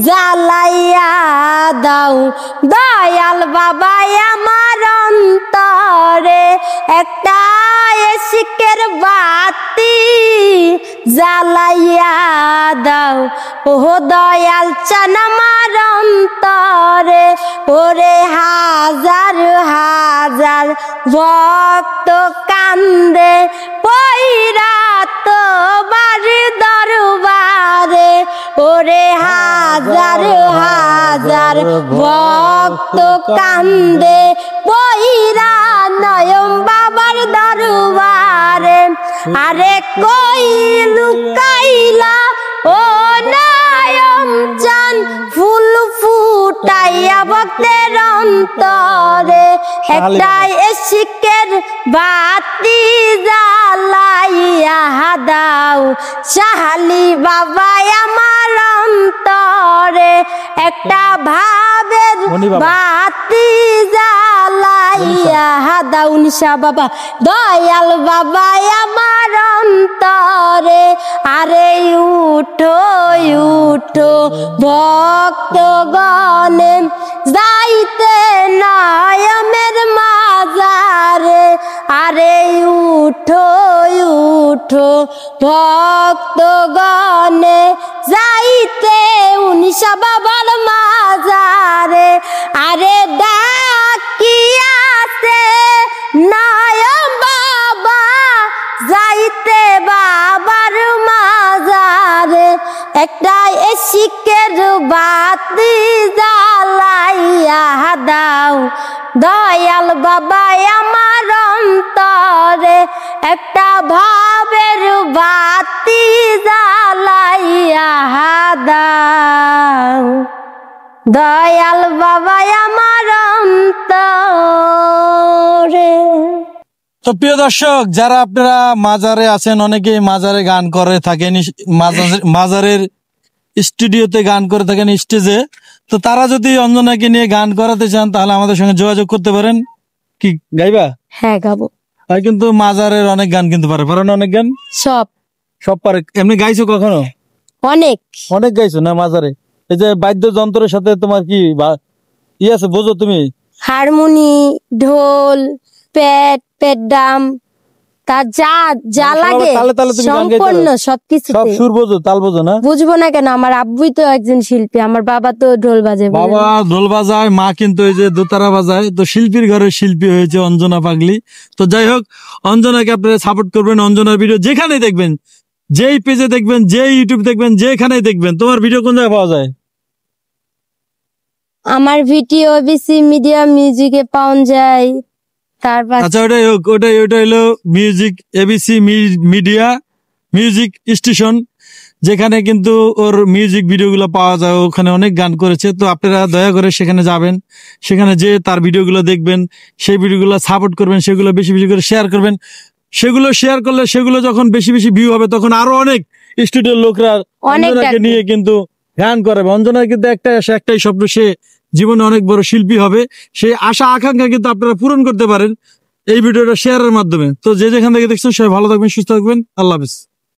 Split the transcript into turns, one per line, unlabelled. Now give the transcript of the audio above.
জ্বালাইয়া দাও দয়াল বাবা আমার অন্তরে একটা এশিকের বাতি জ্বালাইয়া দাও ও দয়াল চান আমার অন্তরে ওরে হাজার হাজার ভক্ত কান্দে পইরা তোমার দরবারে ওরে হাজার হাজার ভক্ত কান্দে পইরা নয়ন বাবার দরবারে আরে কই লুকাইলা ও নয়ন চান ফুল ফুটাইয়া ভক্তের অন্তরে একটাই এশিকের বাতি জ্বালাইয়া দাও শাহালি বাবা আমার অন্তরে একটা ভাবের বাতি জ্বালাইয়া দাও নিশা বাবা দয়াল বাবা আমার অন্তরে আরে উঠো উঠো ভক্তগণে যাইতে নয়নের মাজারে আরে উঠো উঠো ভক্তগণে যাইতে উনিশা বাবার মাজারে আরে ডাকিয়াছে নয়ন বাবা যাইতে বাবার মাজারে একটা এশিকের বাতি জ্বালাইয়া দাও দয়াল বাবা আমার অন্তরে একটা ভাবের বাতি জ্বালাইয়া দাও দয়াল বাবা আমার অন্তরে।
তো প্রিয় দর্শক, যারা আপনারা মাজারে আছেন, অনেকেই মাজারে গান করে থাকেন, মাজারের স্টুডিওতে গান করে থাকেন স্টেজে, তো তারা যদি অঞ্জনাকে নিয়ে গান করাতে চান তাহলে আমাদের সঙ্গে যোগাযোগ করতে পারেন। কি গাইবা?
হ্যাঁ গাবো।
আর কিন্তু মাজারের অনেক গান কিন্তু পারে না? অনেক গান সব পারে। এমনি গাইছো কখনো? অনেক গাইছো না মাজারে? এই যে বাদ্যযন্ত্রের সাথে তোমার কি আছে বোঝো তুমি?
হারমোনি, ঢোল, পেট ড্রাম, তার যা লাগে সম্পূর্ণ সবকিছু।
সব সুর বোঝো, তাল বোঝো না?
বুঝবো না কেন? আমার আব্বুই তো একজন শিল্পী, আমার বাবা তো ঢোল বাজায়।
বাবা ঢোল বাজায়, মা কিন্তু এই যে দোতারা বাজায়। তো শিল্পীর ঘরে শিল্পী হয়েছে অঞ্জনা পাগলি। তো যাই হোক, অঞ্জনাকে আপনারা সাপোর্ট করবেন। অঞ্জনার ভিডিও যেখানে দেখবেন, যেই পেজে দেখবেন, যে ইউটিউব দেখবেন, যেখানে দেখবেন, তোমার ভিডিও কোন জায়গায় পাওয়া যায়?
আমার ভিডিও এবিসি মিডিয়া মিউজিকে পাওয়া যায়।
আচ্ছা, ওটাই হোক, ওটাই হলো music ABC media music station, যেখানে কিন্তু ওর মিউজিক ভিডিওগুলো পাওয়া যায়। ওখানে অনেক গান করেছে। তো আপনারা দয়া করে সেখানে যাবেন, সেখানে যে তার ভিডিওগুলো দেখবেন, সেই ভিডিওগুলো সাপোর্ট করবেন, সেগুলো বেশি বেশি করে শেয়ার করবেন। সেগুলো শেয়ার করলে সেগুলো যখন বেশি বেশি ভিউ হবে, তখন আরো অনেক স্টুডিওর লোকরা অঞ্জনাকে নিয়ে কিন্তু গান করবে। অঞ্জনার কিন্তু একটাই স্বপ্ন, সে জীবনে অনেক বড় শিল্পী হবে। সেই আশা আকাঙ্ক্ষা কিন্তু আপনারা পূরণ করতে পারেন এই ভিডিওটা শেয়ারের মাধ্যমে। তো যে যেখান থেকে দেখছেন সবাই ভালো থাকবেন, সুস্থ থাকবেন। আল্লাহ হাফেজ।